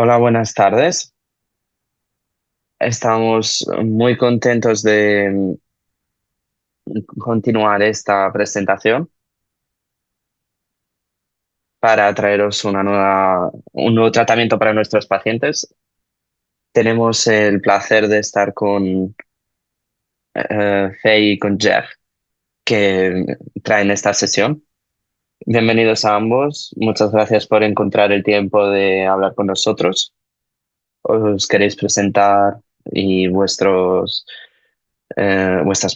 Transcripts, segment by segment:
Hola, buenas tardes. Estamos muy contentos de continuar esta presentación para traeros un nuevo tratamiento para nuestros pacientes. Tenemos el placer de estar con Faye y con Jeff, que traen esta sesión. Bienvenidos a ambos. Muchas gracias por encontrar el tiempo de hablar con nosotros. ¿Os queréis presentar y vuestras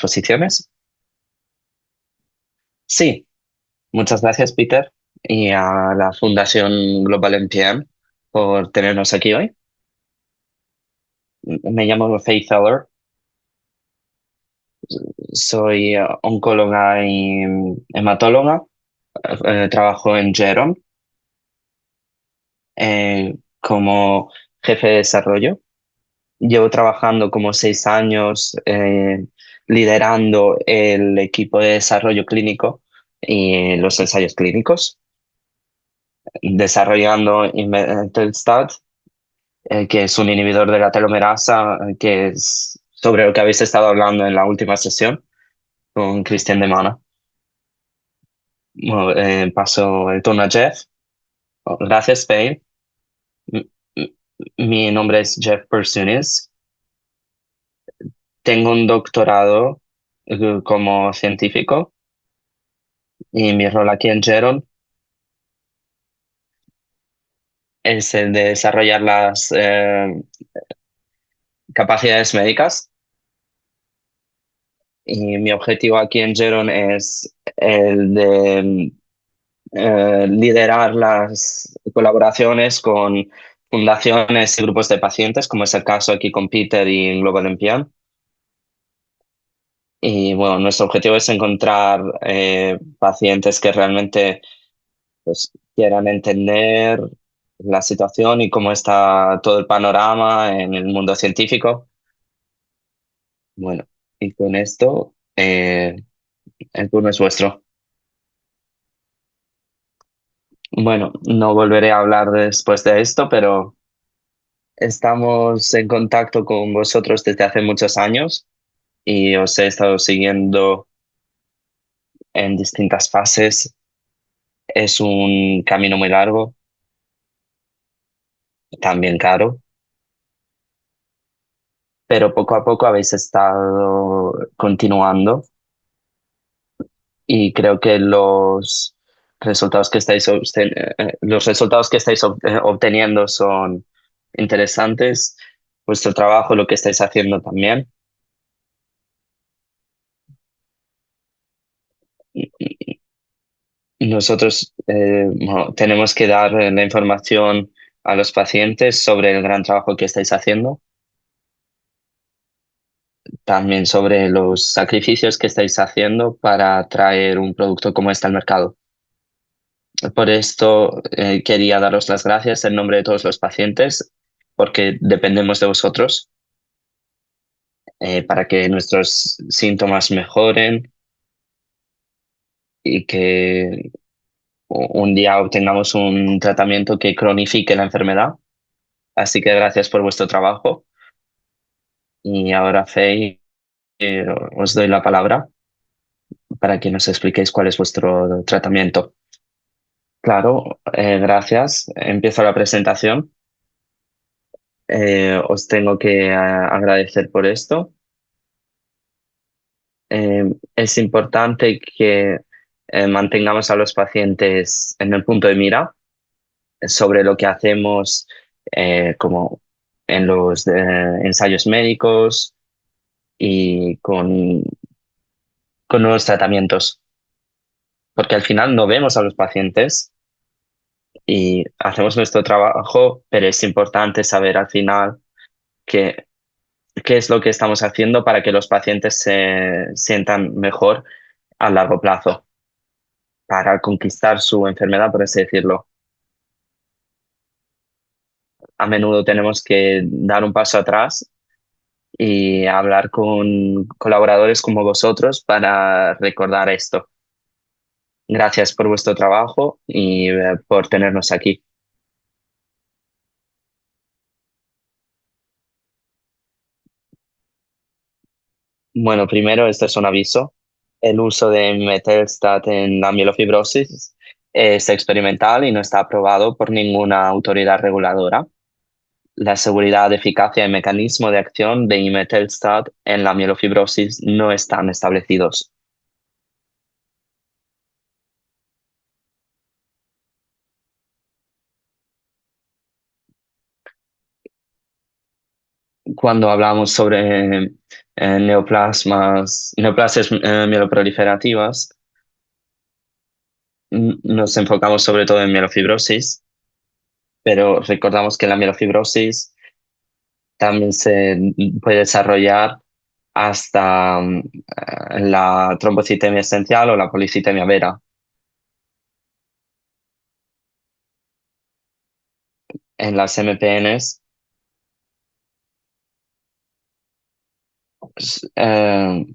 posiciones? Sí. Muchas gracias, Peter, y a la Fundación Global NPM por tenernos aquí hoy. Me llamo Faith Feller, soy oncóloga y hematóloga. Trabajo en Geron como jefe de desarrollo. Llevo trabajando como 6 años liderando el equipo de desarrollo clínico y los ensayos clínicos, desarrollando Imetelstat, que es un inhibidor de la telomerasa, que es sobre lo que habéis estado hablando en la última sesión con Cristian de Mana. Bueno, paso el turno a Jeff. Oh, gracias, Spain. M- m- Mi nombre es Jeff Persunis. Tengo un doctorado como científico y mi rol aquí en Geron es el de desarrollar las capacidades médicas. Y mi objetivo aquí en Geron es el de liderar las colaboraciones con fundaciones y grupos de pacientes, como es el caso aquí con Peter y Global NPM. Y bueno, nuestro objetivo es encontrar pacientes que realmente pues, quieran entender la situación y cómo está todo el panorama en el mundo científico. Bueno, y con esto, el turno es vuestro. Bueno, no volveré a hablar después de esto, pero estamos en contacto con vosotros desde hace muchos años y os he estado siguiendo en distintas fases. Es un camino muy largo, también caro, pero poco a poco habéis estado continuando y creo que los resultados que estáis obteniendo son interesantes. Vuestro trabajo, lo que estáis haciendo también. Nosotros bueno, tenemos que dar la información a los pacientes sobre el gran trabajo que estáis haciendo, también sobre los sacrificios que estáis haciendo para traer un producto como este al mercado. Por esto quería daros las gracias en nombre de todos los pacientes, porque dependemos de vosotros para que nuestros síntomas mejoren y que un día obtengamos un tratamiento que cronifique la enfermedad. Así que gracias por vuestro trabajo. Y ahora, Faye, os doy la palabra para que nos expliquéis cuál es vuestro tratamiento. Claro, gracias. Empiezo la presentación. Os tengo que agradecer por esto. Es importante que mantengamos a los pacientes en el punto de mira sobre lo que hacemos como en los ensayos médicos y con nuevos tratamientos, porque al final no vemos a los pacientes y hacemos nuestro trabajo, pero es importante saber al final qué, qué es lo que estamos haciendo para que los pacientes se sientan mejor a largo plazo, para conquistar su enfermedad, por así decirlo. A menudo tenemos que dar un paso atrás y hablar con colaboradores como vosotros para recordar esto. Gracias por vuestro trabajo y por tenernos aquí. Bueno, primero, este es un aviso. El uso de Metelstat en la mielofibrosis es experimental y no está aprobado por ninguna autoridad reguladora. La seguridad, eficacia y mecanismo de acción de imetelstat en la mielofibrosis no están establecidos. Cuando hablamos sobre neoplasias mieloproliferativas, nos enfocamos sobre todo en mielofibrosis, pero recordamos que la mielofibrosis también se puede desarrollar hasta la trombocitemia esencial o la policitemia vera. En las MPNs,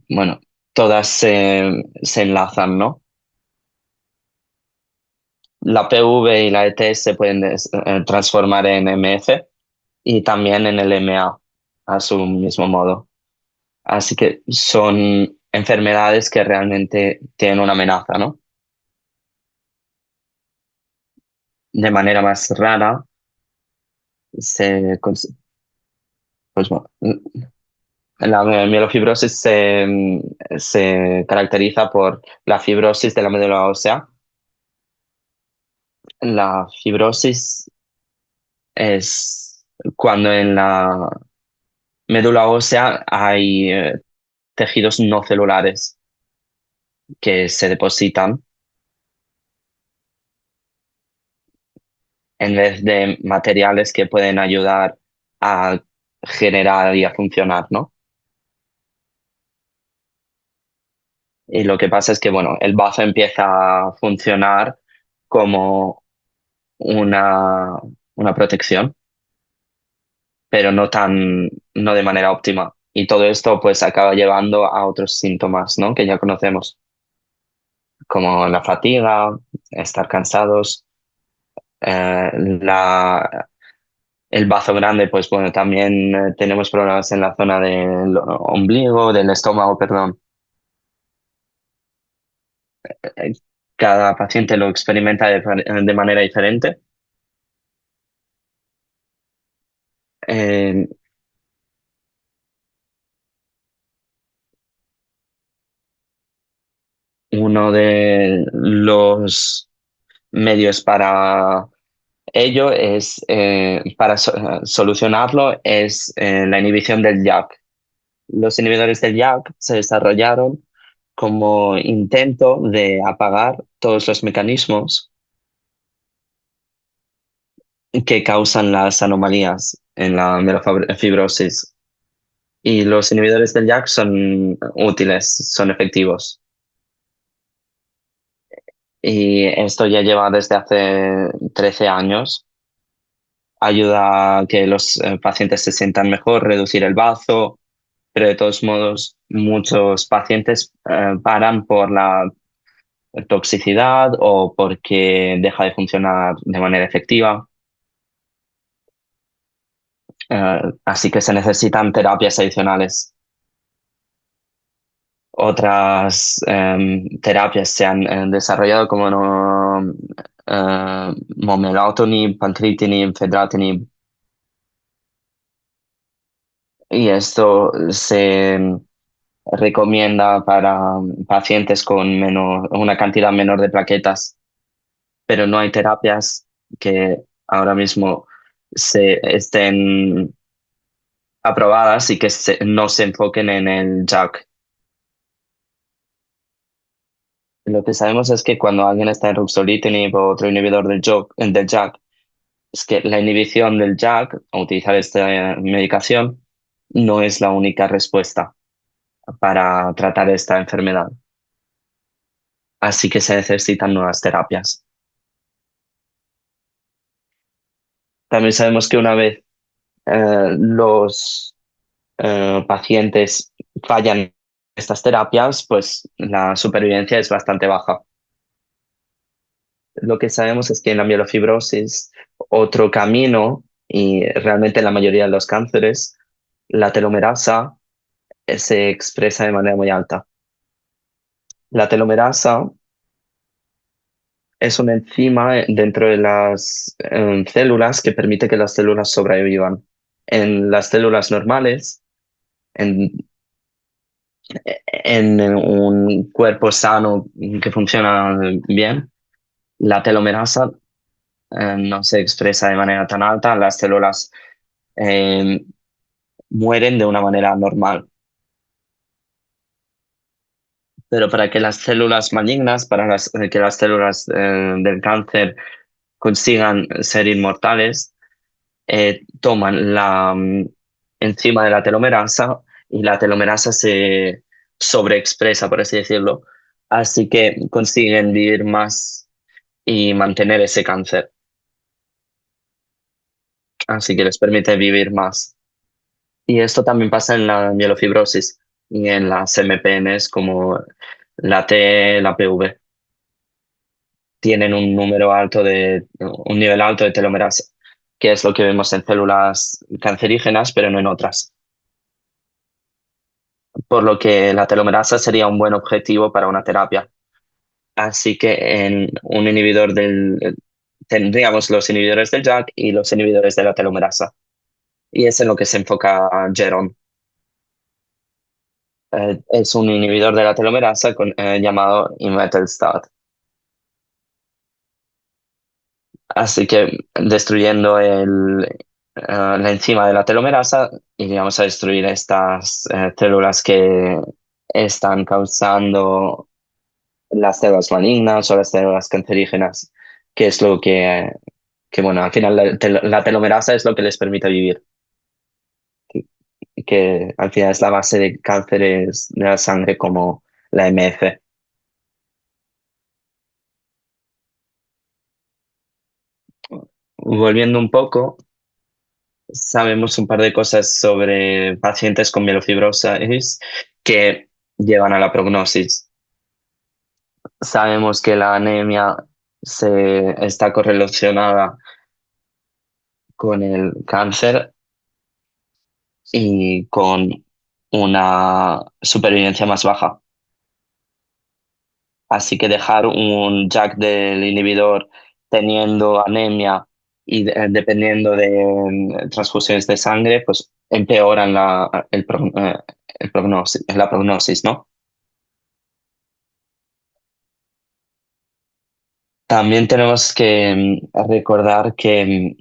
bueno, todas se enlazan, ¿no? La PV y la ET se pueden transformar en MF y también en el MA a su mismo modo. Así que son enfermedades que realmente tienen una amenaza, ¿no? De manera más rara, se, pues, bueno, la mielofibrosis se caracteriza por la fibrosis de la médula ósea. La fibrosis es cuando en la médula ósea hay tejidos no celulares que se depositan en vez de materiales que pueden ayudar a generar y a funcionar, ¿no? Y lo que pasa es que, bueno, el bazo empieza a funcionar como una, una protección, pero no de manera óptima. Y todo esto pues acaba llevando a otros síntomas, ¿no? Que ya conocemos, como la fatiga, estar cansados, eh, la, el bazo grande, pues bueno, también tenemos problemas en la zona del ombligo, del estómago, perdón. Eh, Cada paciente lo experimenta de manera diferente. Eh, Uno de los medios para ello es, solucionarlo, es la inhibición del JAK. Los inhibidores del JAK se desarrollaron como intento de apagar todos los mecanismos que causan las anomalías en la mielofibrosis. Y los inhibidores del JAK son útiles, son efectivos. Y esto ya lleva desde hace 13 años. Ayuda a que los pacientes se sientan mejor, reducir el bazo, pero de todos modos muchos pacientes paran por la toxicidad o porque deja de funcionar de manera efectiva. Así que se necesitan terapias adicionales. Otras terapias se han desarrollado como no, momelotinib, pacritinib, fedratinib, y esto se recomienda para pacientes con una cantidad menor de plaquetas, pero no hay terapias que ahora mismo se estén aprobadas y que no se enfoquen en el JAK. Lo que sabemos es que cuando alguien está en ruxolitinib o otro inhibidor del JAK, es que la inhibición del JAK, o utilizar esta medicación, no es la única respuesta para tratar esta enfermedad. Así que se necesitan nuevas terapias. También sabemos que una vez los pacientes fallan estas terapias, pues la supervivencia es bastante baja. Lo que sabemos es que en la mielofibrosis, otro camino, y realmente en la mayoría de los cánceres, la telomerasa se expresa de manera muy alta. La telomerasa es una enzima dentro de las células que permite que las células sobrevivan. En las células normales, en, en un cuerpo sano que funciona bien, la telomerasa no se expresa de manera tan alta, las células eh, mueren de una manera normal. Pero para que las células malignas, que las células del cáncer consigan ser inmortales, toman la enzima de la telomerasa y la telomerasa se sobreexpresa, por así decirlo. Así que consiguen vivir más y mantener ese cáncer. Así que les permite vivir más. Y esto también pasa en la mielofibrosis y en las MPNs como la T, la PV. Tienen un nivel alto de telomerasa, que es lo que vemos en células cancerígenas, pero no en otras. Por lo que la telomerasa sería un buen objetivo para una terapia. Así que en un inhibidor tendríamos los inhibidores del JAK y los inhibidores de la telomerasa. Y es en lo que se enfoca Geron. Es un inhibidor de la telomerasa llamado imetelstat. Así que destruyendo la enzima de la telomerasa, iríamos a destruir estas células que están causando las células malignas o las células cancerígenas, que es lo bueno, al final la telomerasa es lo que les permite vivir, que al final es la base de cánceres de la sangre como la MF. Volviendo un poco, sabemos un par de cosas sobre pacientes con mielofibrosis que llevan a la prognosis. Sabemos que la anemia está correlacionada con el cáncer y con una supervivencia más baja. Así que dejar un jack del inhibidor teniendo anemia y dependiendo de transfusiones de sangre, pues empeoran la prognosis, ¿no? También tenemos que recordar que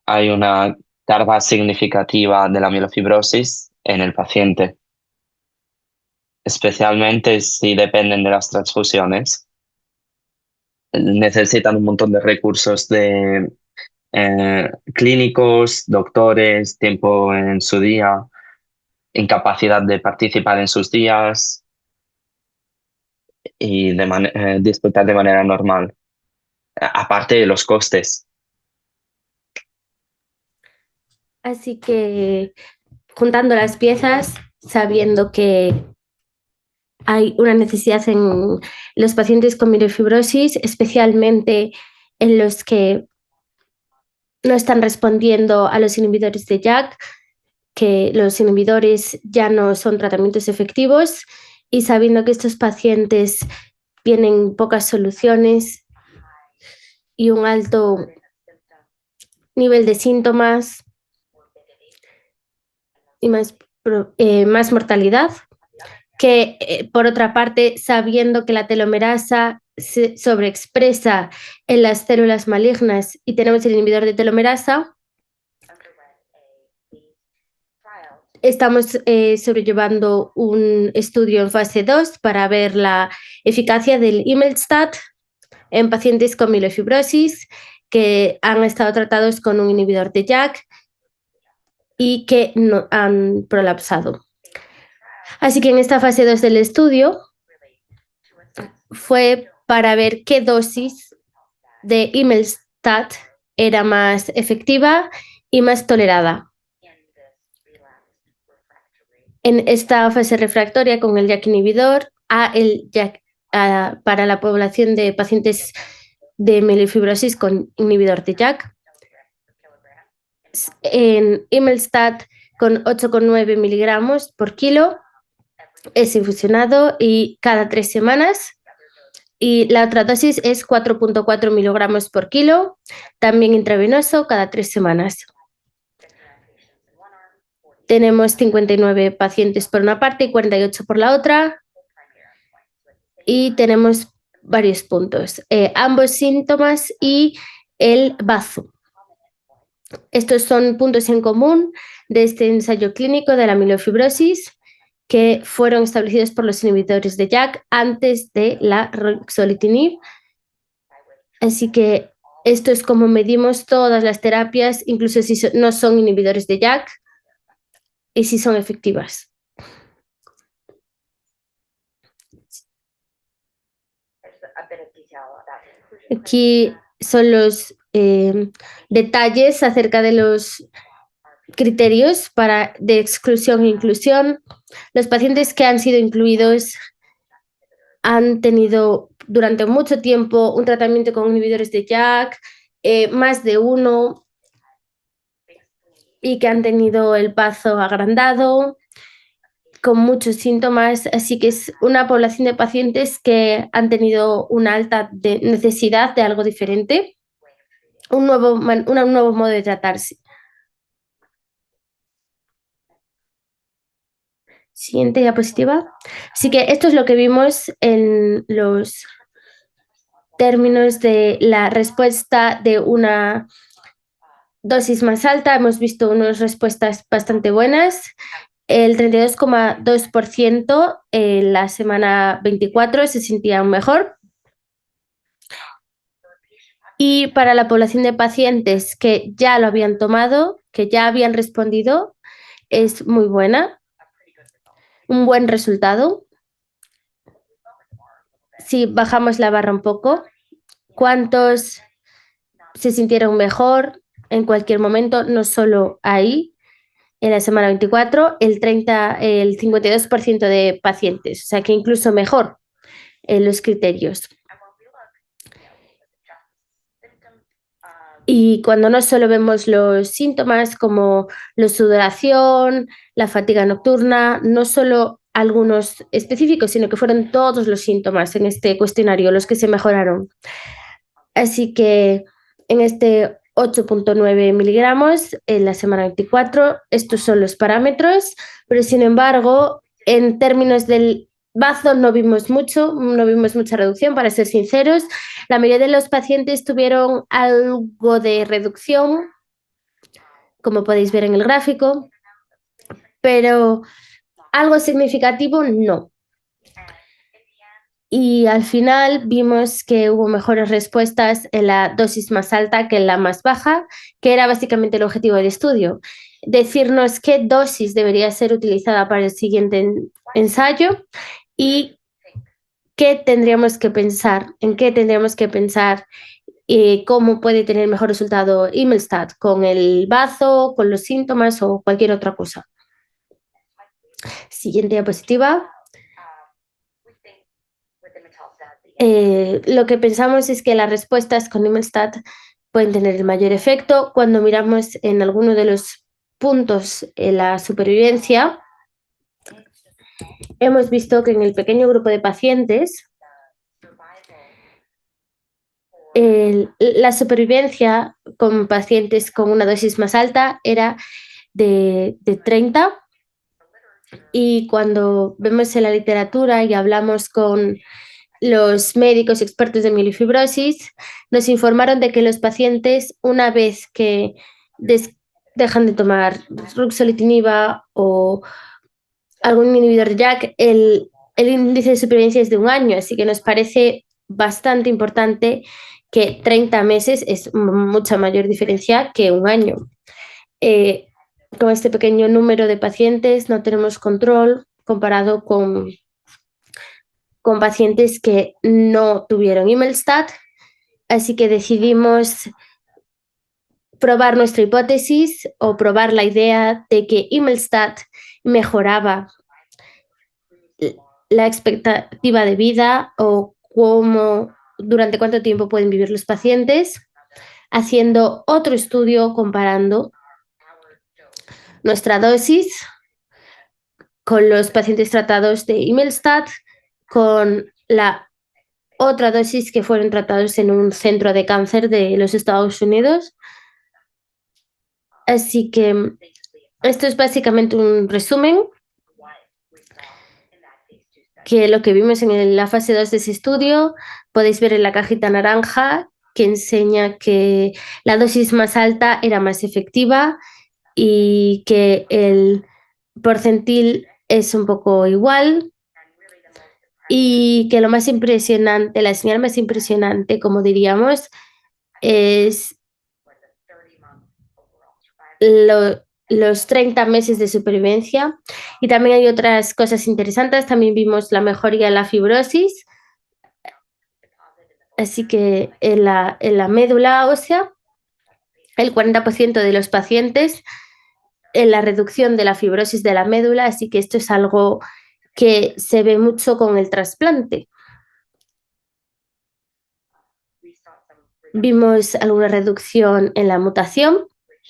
hay una carga significativa de la mielofibrosis en el paciente, especialmente si dependen de las transfusiones. Necesitan un montón de recursos de clínicos, doctores, tiempo en su día, incapacidad de participar en sus días y disfrutar de manera normal. Aparte de los costes. Así que juntando las piezas, sabiendo que hay una necesidad en los pacientes con mielofibrosis, especialmente en los que no están respondiendo a los inhibidores de JAK, que los inhibidores ya no son tratamientos efectivos, y sabiendo que estos pacientes tienen pocas soluciones y un alto nivel de síntomas y más mortalidad, que por otra parte, sabiendo que la telomerasa se sobreexpresa en las células malignas y tenemos el inhibidor de telomerasa, estamos sobrellevando un estudio en fase 2 para ver la eficacia del imetelstat en pacientes con mielofibrosis que han estado tratados con un inhibidor de JAK y que no han prolapsado. Así que en esta fase 2 del estudio fue para ver qué dosis de imetelstat era más efectiva y más tolerada. En esta fase refractoria con el JAK inhibidor para la población de pacientes de mielofibrosis con inhibidor de JAK, en imetelstat con 8,9 miligramos por kilo es infusionado y cada 3 semanas. Y la otra dosis es 4,4 miligramos por kilo, también intravenoso, cada 3 semanas. Tenemos 59 pacientes por una parte y 48 por la otra. Y tenemos varios puntos, ambos síntomas y el bazo. Estos son puntos en común de este ensayo clínico de la mielofibrosis que fueron establecidos por los inhibidores de JAK antes de la ruxolitinib. Así que esto es como medimos todas las terapias, incluso si no son inhibidores de JAK, y si son efectivas. Aquí son los detalles acerca de los criterios de exclusión e inclusión. Los pacientes que han sido incluidos han tenido durante mucho tiempo un tratamiento con inhibidores de JAK, más de uno, y que han tenido el bazo agrandado, con muchos síntomas, así que es una población de pacientes que han tenido una alta necesidad de algo diferente, un nuevo modo de tratarse. Siguiente diapositiva. Así que esto es lo que vimos en los términos de la respuesta de una dosis más alta. Hemos visto unas respuestas bastante buenas. El 32,2% en la semana 24 se sentían mejor. Y para la población de pacientes que ya lo habían tomado, que ya habían respondido, es muy buena. Un buen resultado. Si bajamos la barra un poco, ¿cuántos se sintieron mejor en cualquier momento? No solo ahí, en la semana 24, el 52% de pacientes, o sea que incluso mejor en los criterios. Y cuando no solo vemos los síntomas como la sudoración, la fatiga nocturna, no solo algunos específicos, sino que fueron todos los síntomas en este cuestionario los que se mejoraron. Así que en este 8,9 miligramos en la semana 24, estos son los parámetros, pero sin embargo, en términos del bazo no vimos mucha reducción, para ser sinceros. La mayoría de los pacientes tuvieron algo de reducción, como podéis ver en el gráfico, pero algo significativo no. Y al final vimos que hubo mejores respuestas en la dosis más alta que en la más baja, que era básicamente el objetivo del estudio. Decirnos qué dosis debería ser utilizada para el siguiente ensayo y qué tendríamos que pensar, en qué tendríamos que pensar y cómo puede tener mejor resultado Imelstadt, con el bazo, con los síntomas o cualquier otra cosa. Siguiente diapositiva. Lo que pensamos es que las respuestas con Imelstadt pueden tener el mayor efecto. Cuando miramos en alguno de los puntos en la supervivencia, hemos visto que en el pequeño grupo de pacientes, la supervivencia con pacientes con una dosis más alta era de 30, y cuando vemos en la literatura y hablamos con los médicos expertos de mielofibrosis, nos informaron de que los pacientes, una vez que dejan de tomar ruxolitinib o algún inhibidor de JAK, el índice de supervivencia es de 1 año, así que nos parece bastante importante que 30 meses es mucha mayor diferencia que 1 año. Con este pequeño número de pacientes no tenemos control comparado con pacientes que no tuvieron Imelstadt, así que decidimos probar nuestra hipótesis o probar la idea de que Imelstadt mejoraba la expectativa de vida o durante cuánto tiempo pueden vivir los pacientes, haciendo otro estudio comparando nuestra dosis con los pacientes tratados de Immelstat, con la otra dosis que fueron tratados en un centro de cáncer de los Estados Unidos. Así que esto es básicamente un resumen que lo que vimos en la fase 2 de ese estudio podéis ver en la cajita naranja, que enseña que la dosis más alta era más efectiva y que el porcentil es un poco igual, y que lo más impresionante, la señal más impresionante, como diríamos, es los 30 meses de supervivencia. Y también hay otras cosas interesantes. También vimos la mejoría en la fibrosis. Así que en la médula ósea, el 40% de los pacientes en la reducción de la fibrosis de la médula. Así que esto es algo que se ve mucho con el trasplante. Vimos alguna reducción en la mutación,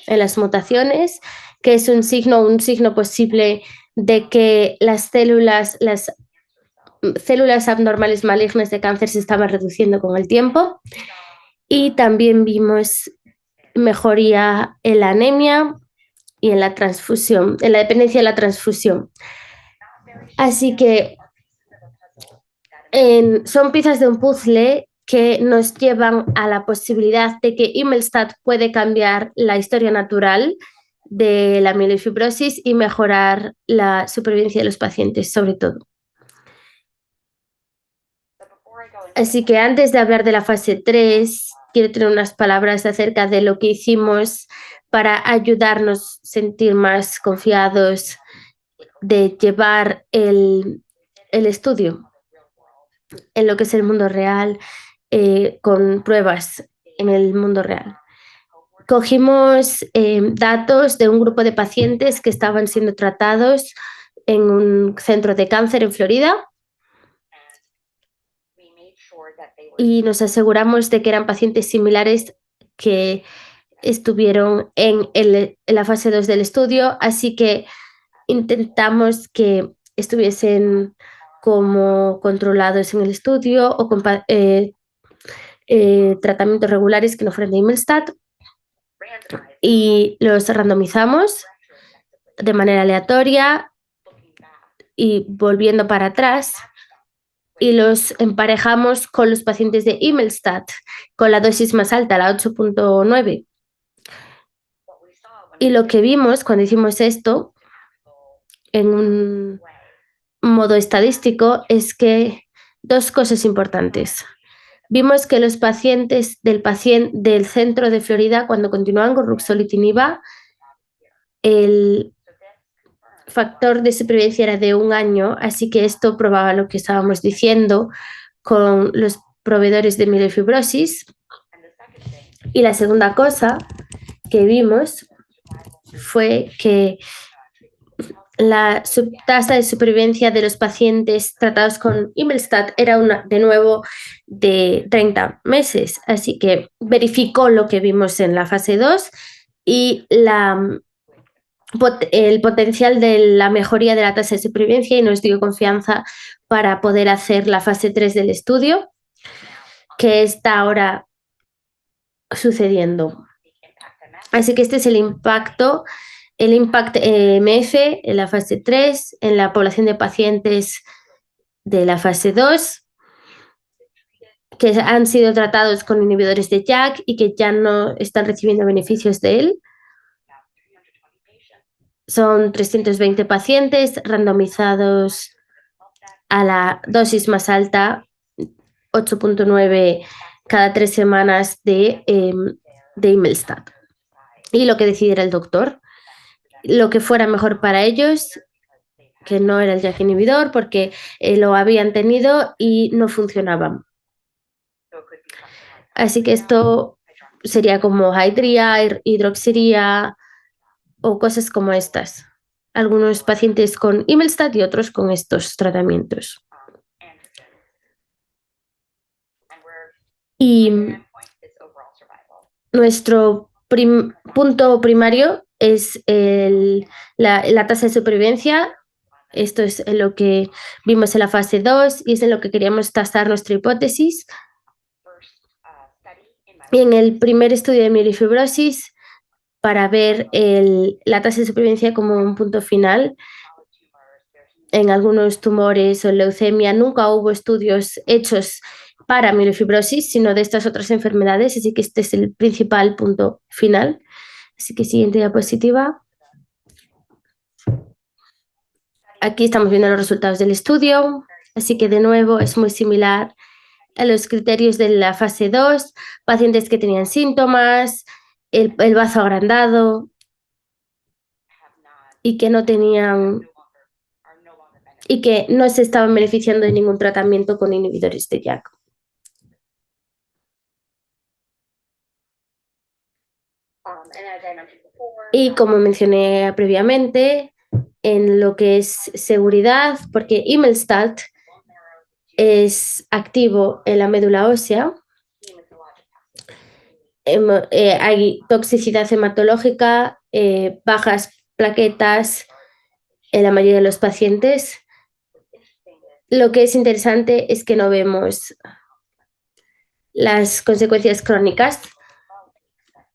en las mutaciones, que es un signo posible de que las células abnormales malignas de cáncer se estaban reduciendo con el tiempo. Y también vimos mejoría en la anemia y en la transfusión, en la dependencia de la transfusión. Así que son piezas de un puzzle que nos llevan a la posibilidad de que Immelstat puede cambiar la historia natural de la mielofibrosis y mejorar la supervivencia de los pacientes, sobre todo. Así que antes de hablar de la fase 3, quiero tener unas palabras acerca de lo que hicimos para ayudarnos a sentir más confiados de llevar el estudio en lo que es el mundo real, con pruebas en el mundo real. Cogimos datos de un grupo de pacientes que estaban siendo tratados en un centro de cáncer en Florida y nos aseguramos de que eran pacientes similares que estuvieron en la fase 2 del estudio, así que intentamos que estuviesen como controlados en el estudio o con tratamientos regulares que no fueran de Immelstat, y los randomizamos de manera aleatoria y volviendo para atrás, y los emparejamos con los pacientes de Immelstat con la dosis más alta, la 8.9. Y lo que vimos cuando hicimos esto en un modo estadístico es que dos cosas importantes. Vimos que los pacientes del centro de Florida, cuando continuaban con ruxolitinib, el factor de supervivencia era de 1 año, así que esto probaba lo que estábamos diciendo con los proveedores de mielofibrosis. Y la segunda cosa que vimos fue que la tasa de supervivencia de los pacientes tratados con Immelstat era de nuevo de 30 meses, así que verificó lo que vimos en la fase 2 y el potencial de la mejoría de la tasa de supervivencia, y nos dio confianza para poder hacer la fase 3 del estudio, que está ahora sucediendo. Así que este es el impacto MF en la fase 3, en la población de pacientes de la fase 2, que han sido tratados con inhibidores de JAK y que ya no están recibiendo beneficios de él. Son 320 pacientes randomizados a la dosis más alta, 8.9 cada 3 semanas de Immelstat. Y lo que decidiera el doctor, lo que fuera mejor para ellos, que no era el JAK inhibidor porque lo habían tenido y no funcionaba. Así que esto sería como Hydria, hidroxiría o cosas como estas. Algunos pacientes con Immelstat y otros con estos tratamientos. Y nuestro punto primario es la tasa de supervivencia Esto es lo que vimos en la fase 2 y es en lo que queríamos tasar nuestra hipótesis. Y en el primer estudio de mielofibrosis, para ver la tasa de supervivencia como un punto final, en algunos tumores o leucemia nunca hubo estudios hechos para mielofibrosis, sino de estas otras enfermedades, así que este es el principal punto final. Así que siguiente diapositiva. Aquí estamos viendo los resultados del estudio, así que de nuevo es muy similar a los criterios de la fase 2, pacientes que tenían síntomas, el bazo agrandado y que no tenían y que no se estaban beneficiando de ningún tratamiento con inhibidores de JAK. Y como mencioné previamente, en lo que es seguridad, porque Imelstad es activo en la médula ósea, hay toxicidad hematológica, bajas plaquetas en la mayoría de los pacientes. Lo que es interesante es que no vemos las consecuencias crónicas.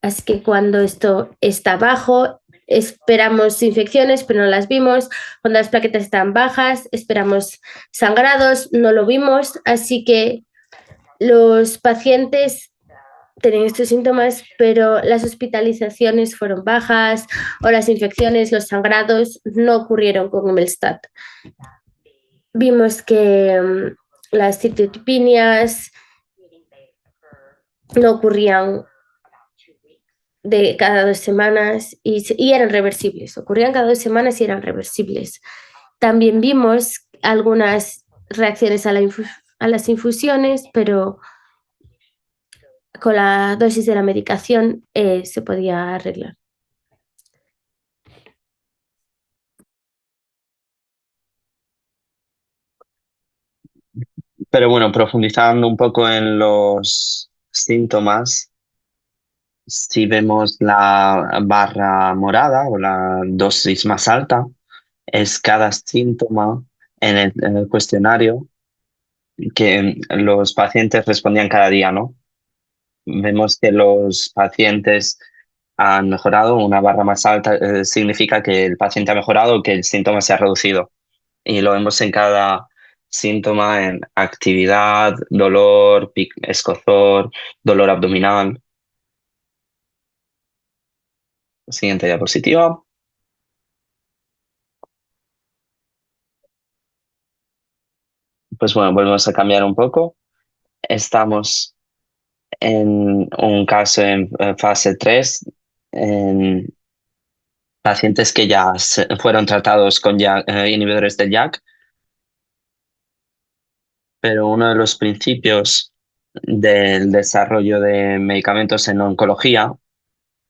Así que cuando esto está bajo, esperamos infecciones, pero no las vimos. Cuando las plaquetas están bajas, esperamos sangrados, no lo vimos. Así que los pacientes tenían estos síntomas, pero las hospitalizaciones fueron bajas o las infecciones, los sangrados no ocurrieron con Imelstad. Vimos que las citopenias no ocurrían de cada 2 semanas y eran reversibles. Ocurrían cada 2 semanas y eran reversibles. También vimos algunas reacciones a las infusiones, pero con la dosis de la medicación se podía arreglar. Pero bueno, profundizando un poco en los síntomas, si vemos la barra morada o la dosis más alta, es cada síntoma en el cuestionario que los pacientes respondían cada día, ¿no? Vemos que los pacientes han mejorado, una barra más alta significa que el paciente ha mejorado, que el síntoma se ha reducido. Y lo vemos en cada síntoma, en actividad, dolor, escozor, dolor abdominal. Siguiente diapositiva. Pues bueno, volvemos a cambiar un poco. Estamos en un caso en fase 3 en pacientes que ya fueron tratados con inhibidores del JAK, pero uno de los principios del desarrollo de medicamentos en oncología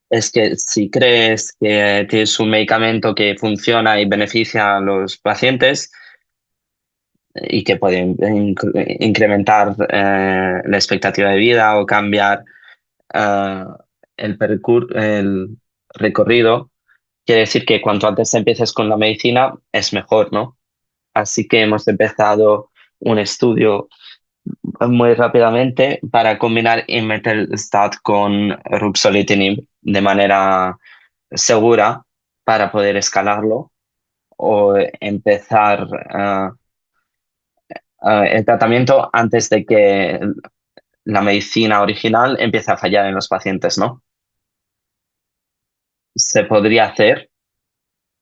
es que si crees que tienes un medicamento que funciona y beneficia a los pacientes y que puede incrementar la expectativa de vida o cambiar eh, el recorrido, quiere decir que cuanto antes empieces con la medicina es mejor, ¿no? Así que hemos empezado un estudio muy rápidamente para combinar imetelstat con ruxolitinib de manera segura para poder escalarlo o empezar el tratamiento antes de que la medicina original empiece a fallar en los pacientes, ¿no? Se podría hacer,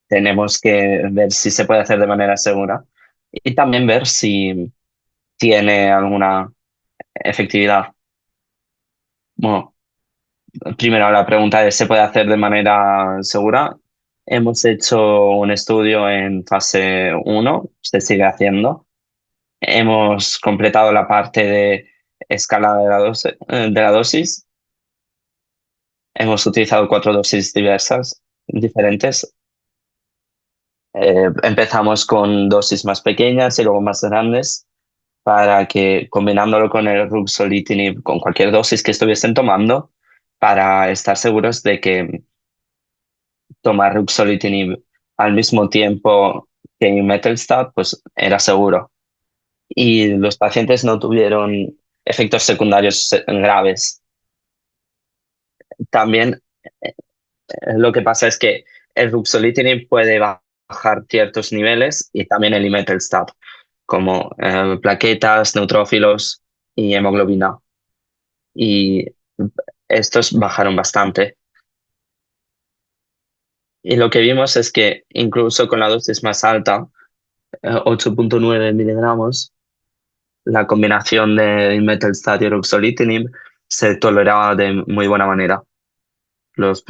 tenemos que ver si se puede hacer de manera segura y también ver si tiene alguna efectividad. Bueno, primero la pregunta es, ¿se puede hacer de manera segura? Hemos hecho un estudio en fase 1, se sigue haciendo. Hemos completado la parte de escala de la dosis. Hemos utilizado 4 dosis diferentes. Empezamos con dosis más pequeñas y luego más grandes para que combinándolo con el ruxolitinib, con cualquier dosis que estuviesen tomando, para estar seguros de que tomar ruxolitinib al mismo tiempo que Imetelstat pues era seguro y los pacientes no tuvieron efectos secundarios graves. También lo que pasa es que el ruxolitinib puede bajar ciertos niveles y también el imetelstat, como plaquetas, neutrófilos y hemoglobina. Y estos bajaron bastante. Y lo que vimos es que incluso con la dosis más alta, 8,9 miligramos, la combinación de imetelstat y ruxolitinib se toleraba de muy buena manera. Los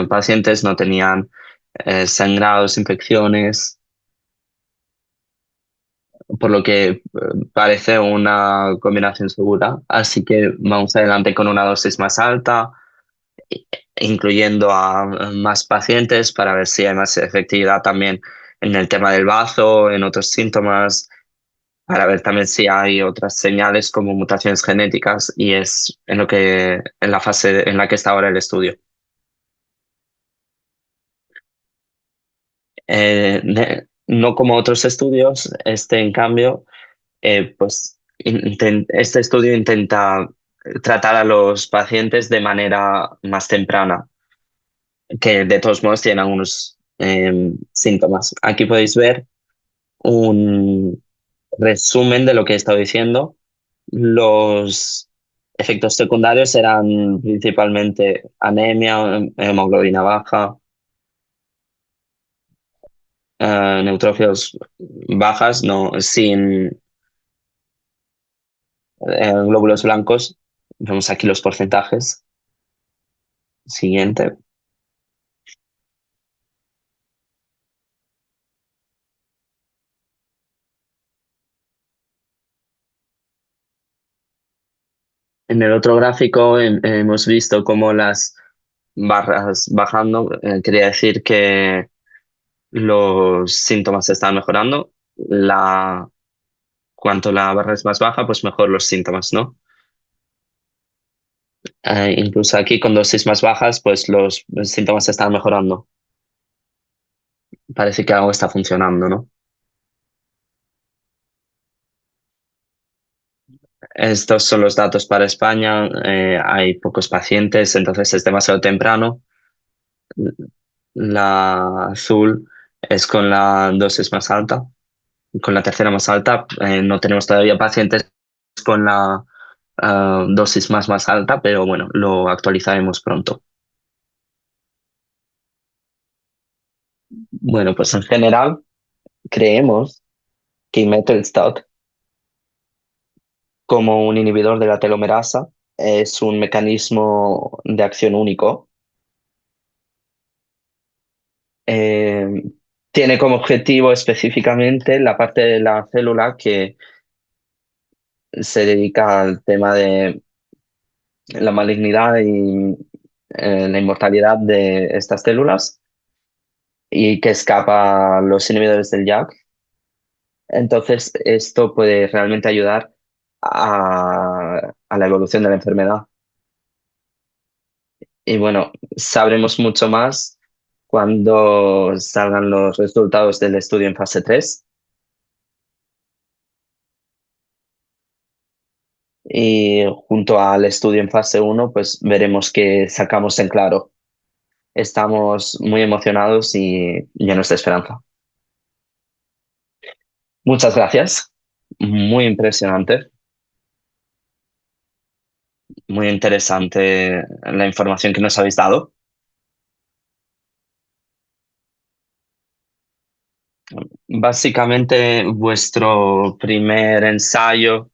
pacientes no tenían sangrados, infecciones, por lo que parece una combinación segura. Así que vamos adelante con una dosis más alta, i- incluyendo a más pacientes para ver si hay más efectividad también en el tema del bazo, en otros síntomas, para ver también si hay otras señales como mutaciones genéticas y es en la fase en la que está ahora el estudio. No como otros estudios, este en cambio, pues este estudio intenta tratar a los pacientes de manera más temprana, que de todos modos tienen algunos síntomas. Aquí podéis ver un resumen de lo que he estado diciendo. Los efectos secundarios eran principalmente anemia, hemoglobina baja, neutrófilos bajas, no, sin glóbulos blancos. Vemos aquí los porcentajes. Siguiente. En el otro gráfico hemos visto cómo las barras bajando, quería decir que los síntomas se están mejorando. Cuanto la barra es más baja, pues mejor los síntomas, ¿no? Incluso aquí con dosis más bajas, pues los síntomas se están mejorando. Parece que algo está funcionando, ¿no? Estos son los datos para España. Hay pocos pacientes, entonces es demasiado temprano. La azul es con la dosis más alta. Con la tercera más alta, no tenemos todavía pacientes con la dosis más alta, pero bueno, lo actualizaremos pronto. Bueno, pues en general creemos que imetelstat, como un inhibidor de la telomerasa, es un mecanismo de acción único. Eh, Tiene como objetivo específicamente la parte de la célula que se dedica al tema de la malignidad y la inmortalidad de estas células y que escapa a los inhibidores del JAK. Entonces, esto puede realmente ayudar a la evolución de la enfermedad. Y bueno, sabremos mucho más cuando salgan los resultados del estudio en fase 3 y junto al estudio en fase 1, pues veremos qué sacamos en claro. Estamos muy emocionados y llenos de esperanza. Muchas gracias. Muy impresionante, muy interesante la información que nos habéis dado. Básicamente, vuestro primer ensayo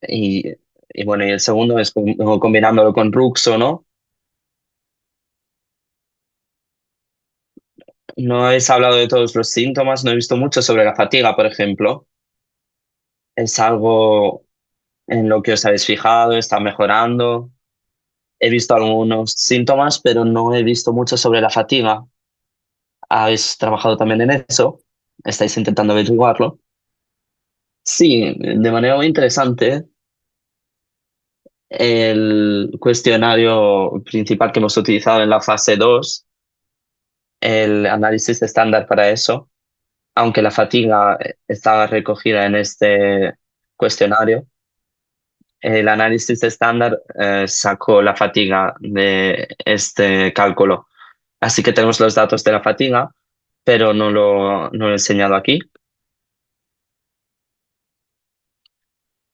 y, y bueno, y el segundo es combinándolo con Ruxo, ¿no? No habéis hablado de todos los síntomas, no he visto mucho sobre la fatiga, por ejemplo. ¿Es algo en lo que os habéis fijado? ¿Está mejorando? He visto algunos síntomas, pero no he visto mucho sobre la fatiga. ¿Habéis trabajado también en eso? ¿Estáis intentando averiguarlo? Sí, de manera muy interesante. El cuestionario principal que hemos utilizado en la fase 2, el análisis estándar para eso, aunque la fatiga estaba recogida en este cuestionario, el análisis estándar sacó la fatiga de este cálculo. Así que tenemos los datos de la fatiga, pero no lo he enseñado aquí.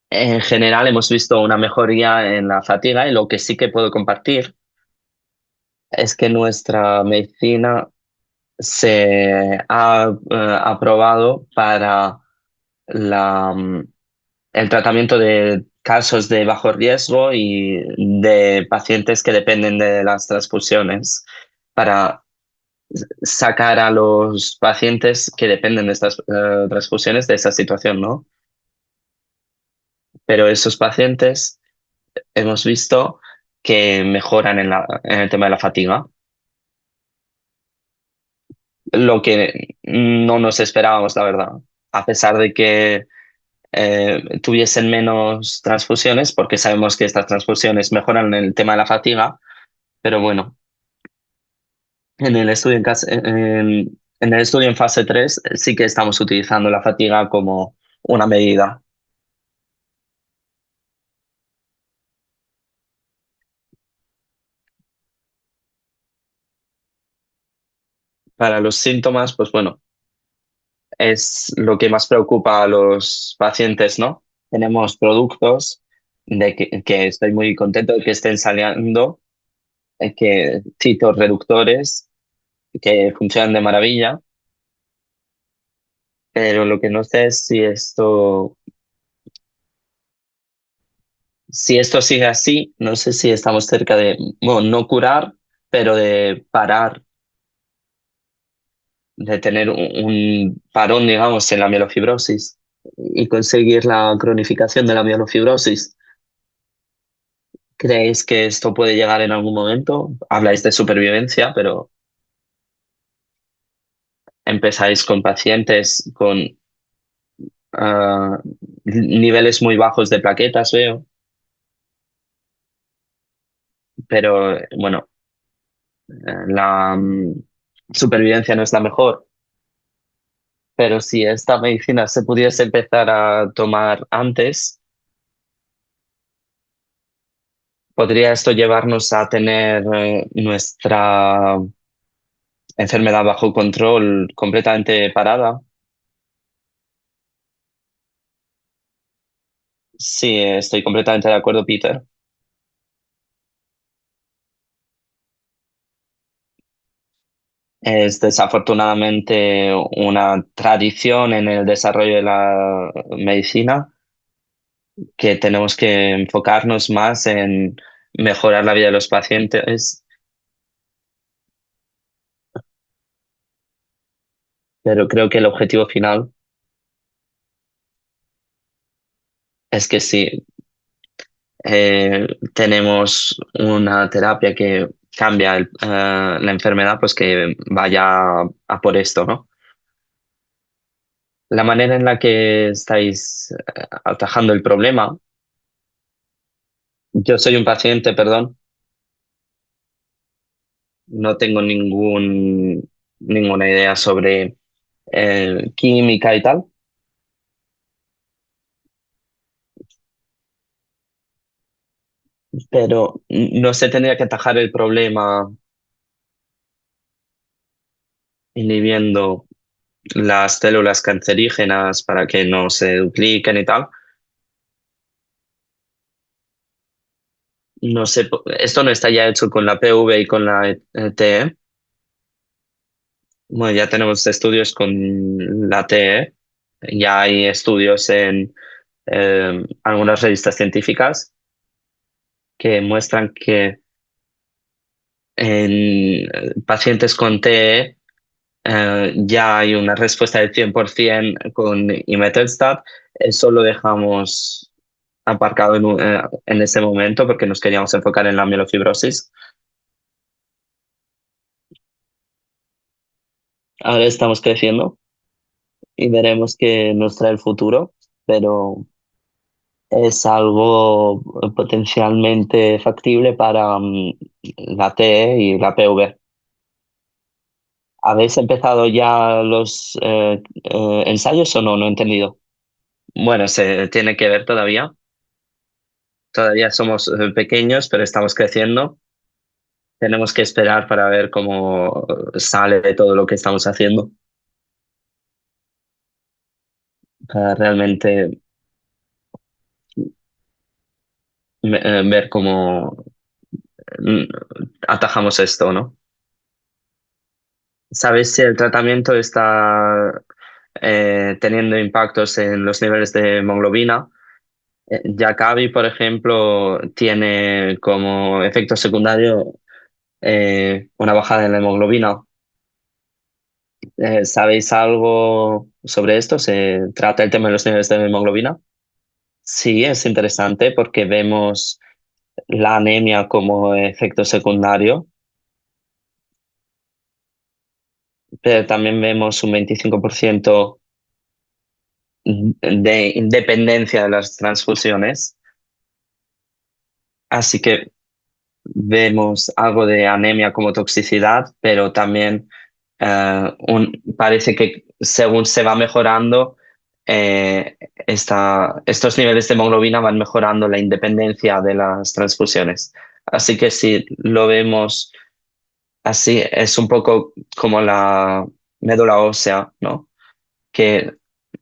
En general hemos visto una mejoría en la fatiga y lo que sí que puedo compartir es que nuestra medicina se ha aprobado para el tratamiento de casos de bajo riesgo y de pacientes que dependen de las transfusiones para sacar a los pacientes que dependen de estas transfusiones de esa situación, ¿no? Pero esos pacientes hemos visto que mejoran en el tema de la fatiga, lo que no nos esperábamos, la verdad, a pesar de que tuviesen menos transfusiones, porque sabemos que estas transfusiones mejoran el tema de la fatiga, pero bueno, en el estudio en fase 3 sí que estamos utilizando la fatiga como una medida. Para los síntomas, pues bueno, es lo que más preocupa a los pacientes, ¿no? Tenemos productos que estoy muy contento de que estén saliendo, que reductores que funcionan de maravilla, pero lo que no sé es si esto sigue así, no sé si estamos cerca de, bueno, no curar, pero de parar, de tener un parón, digamos, en la mielofibrosis y conseguir la cronificación de la mielofibrosis. ¿Creéis que esto puede llegar en algún momento? Habláis de supervivencia, pero empezáis con pacientes con niveles muy bajos de plaquetas, veo, pero bueno, la supervivencia no es la mejor. Pero si esta medicina se pudiese empezar a tomar antes, ¿podría esto llevarnos a tener nuestra enfermedad bajo control completamente parada? Sí, estoy completamente de acuerdo, Peter. Es desafortunadamente una tradición en el desarrollo de la medicina que tenemos que enfocarnos más en mejorar la vida de los pacientes, pero creo que el objetivo final es que sí, tenemos una terapia que cambia la enfermedad, pues que vaya a por esto, ¿no? La manera en la que estáis atajando el problema, yo soy un paciente, perdón, no tengo ninguna idea sobre química y tal, pero no se tendría que atajar el problema inhibiendo las células cancerígenas para que no se dupliquen y tal. No sé, esto no está ya hecho con la PV y con la TE. Bueno, ya tenemos estudios con la TE. Ya hay estudios en algunas revistas científicas que muestran que en pacientes con TE ya hay una respuesta del 100% con imetelstat. Eso lo dejamos aparcado en ese momento porque nos queríamos enfocar en la mielofibrosis. Ahora estamos creciendo y veremos qué nos trae el futuro, pero es algo potencialmente factible para la TE y la PV. ¿Habéis empezado ya los ensayos o no? No he entendido. Bueno, se tiene que ver todavía. Todavía somos pequeños, pero estamos creciendo. Tenemos que esperar para ver cómo sale de todo lo que estamos haciendo, para realmente ver cómo mm, atajamos esto, ¿no? ¿Sabes si el tratamiento está teniendo impactos en los niveles de hemoglobina? Jakavi, por ejemplo, tiene como efecto secundario una bajada en la hemoglobina. ¿Sabéis algo sobre esto? ¿Se trata el tema de los niveles de hemoglobina? Sí, es interesante porque vemos la anemia como efecto secundario, pero también vemos un 25% de independencia de las transfusiones. Así que vemos algo de anemia como toxicidad, pero también parece que según se va mejorando, estos niveles de hemoglobina van mejorando la independencia de las transfusiones. Así que si lo vemos así, es un poco como la médula ósea, ¿no? Que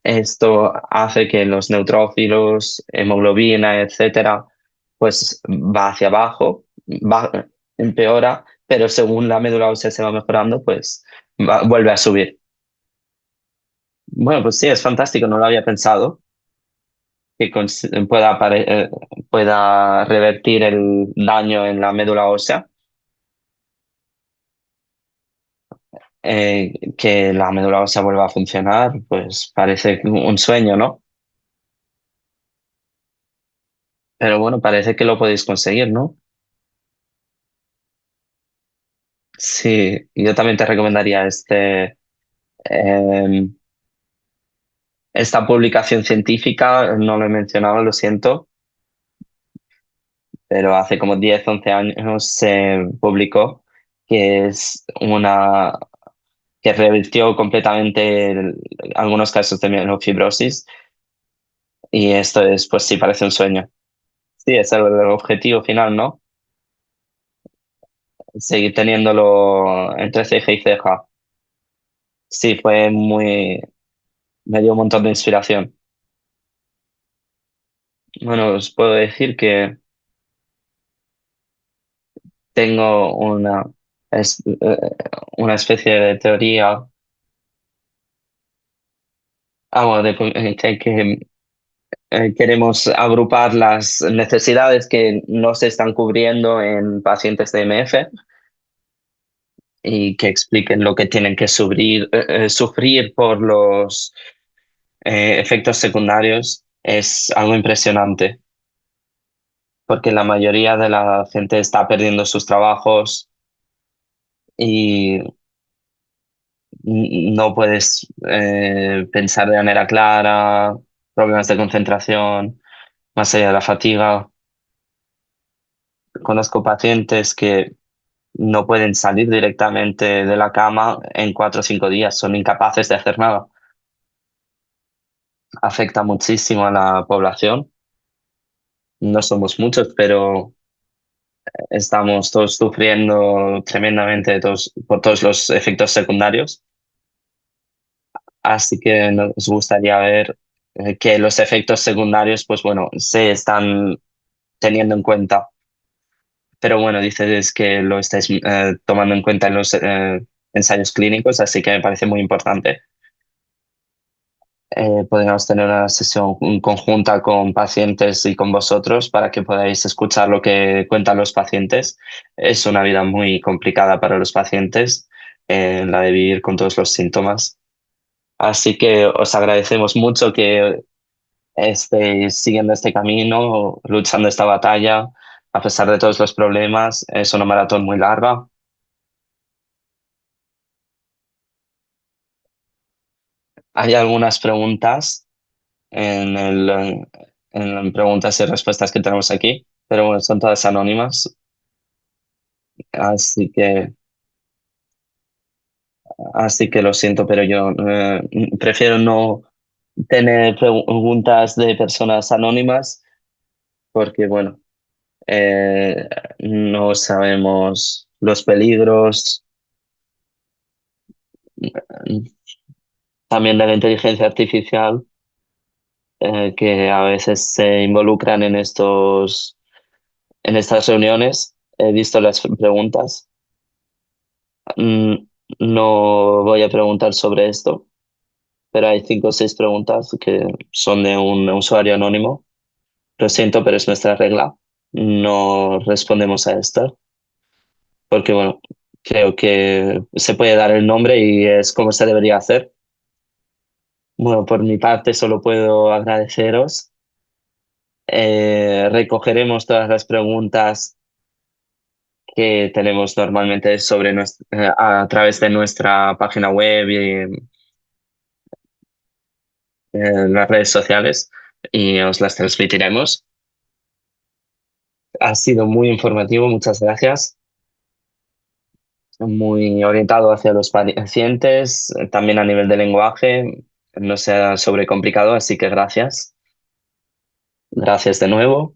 esto hace que los neutrófilos, hemoglobina, etcétera, pues va hacia abajo, empeora, pero según la médula ósea se va mejorando, pues vuelve a subir. Bueno, pues sí, es fantástico, no lo había pensado, que pueda revertir el daño en la médula ósea, que la médula ósea vuelva a funcionar, pues parece un sueño, ¿no? Pero bueno, parece que lo podéis conseguir, ¿no? Sí, yo también te recomendaría em, esta publicación científica, no lo he mencionado, lo siento, pero hace como 10 11 años se publicó que es que revirtió completamente algunos casos de mielofibrosis y esto es, pues sí, parece un sueño. Sí, es el objetivo final, ¿no? Seguir teniéndolo entre ceja y ceja. Sí, me dio un montón de inspiración. Bueno, os puedo decir que tengo una especie de teoría, bueno, queremos agrupar las necesidades que no se están cubriendo en pacientes de MF y que expliquen lo que tienen que sufrir por los efectos secundarios. Es algo impresionante, porque la mayoría de la gente está perdiendo sus trabajos y no puedes pensar de manera clara, problemas de concentración, más allá de la fatiga. Conozco pacientes que no pueden salir directamente de la cama en 4 o 5 días, son incapaces de hacer nada. Afecta muchísimo a la población. No somos muchos, pero estamos todos sufriendo tremendamente por todos los efectos secundarios. Así que nos gustaría ver que los efectos secundarios, pues bueno, se están teniendo en cuenta. Pero bueno, dices que lo estáis tomando en cuenta en los ensayos clínicos, así que me parece muy importante. Podríamos tener una sesión conjunta con pacientes y con vosotros para que podáis escuchar lo que cuentan los pacientes. Es una vida muy complicada para los pacientes, la de vivir con todos los síntomas. Así que os agradecemos mucho que estéis siguiendo este camino, luchando esta batalla, a pesar de todos los problemas. Es una maratón muy larga. Hay algunas preguntas en preguntas y respuestas que tenemos aquí, pero bueno, son todas anónimas. Así que Así que lo siento, pero yo prefiero no tener preguntas de personas anónimas porque, bueno, eh, no sabemos los peligros también de la inteligencia artificial que a veces se involucran en estas reuniones. He visto las preguntas. Mm, no voy a preguntar sobre esto, pero hay 5 o 6 preguntas que son de un usuario anónimo. Lo siento, pero es nuestra regla. No respondemos a esto, porque bueno, creo que se puede dar el nombre y es como se debería hacer. Bueno, por mi parte solo puedo agradeceros. Recogeremos todas las preguntas que tenemos normalmente a través de nuestra página web y en las redes sociales y os las transmitiremos. Ha sido muy informativo, muchas gracias. Muy orientado hacia los pacientes, también a nivel de lenguaje, no sea sobrecomplicado, así que gracias. Gracias de nuevo.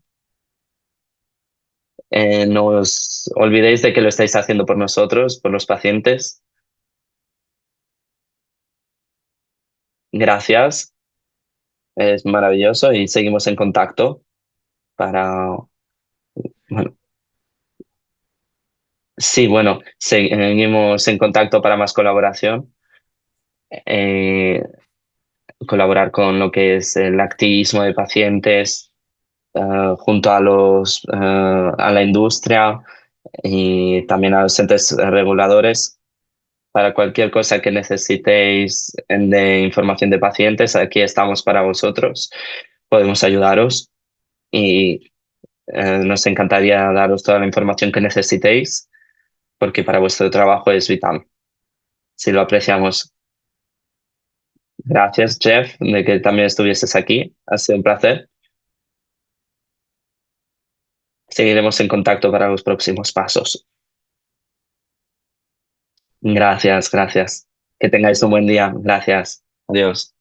No os olvidéis de que lo estáis haciendo por nosotros, por los pacientes. Gracias, es maravilloso y seguimos en contacto para, bueno, sí, bueno, seguimos en contacto para más colaboración, eh, colaborar con lo que es el activismo de pacientes junto a la industria y también a los entes reguladores. Para cualquier cosa que necesitéis de información de pacientes, aquí estamos para vosotros. Podemos ayudaros y nos encantaría daros toda la información que necesitéis porque para vuestro trabajo es vital. Si lo apreciamos. Gracias, Jeff, de que también estuvieses aquí. Ha sido un placer. Seguiremos en contacto para los próximos pasos. Gracias, gracias. Que tengáis un buen día. Gracias. Adiós.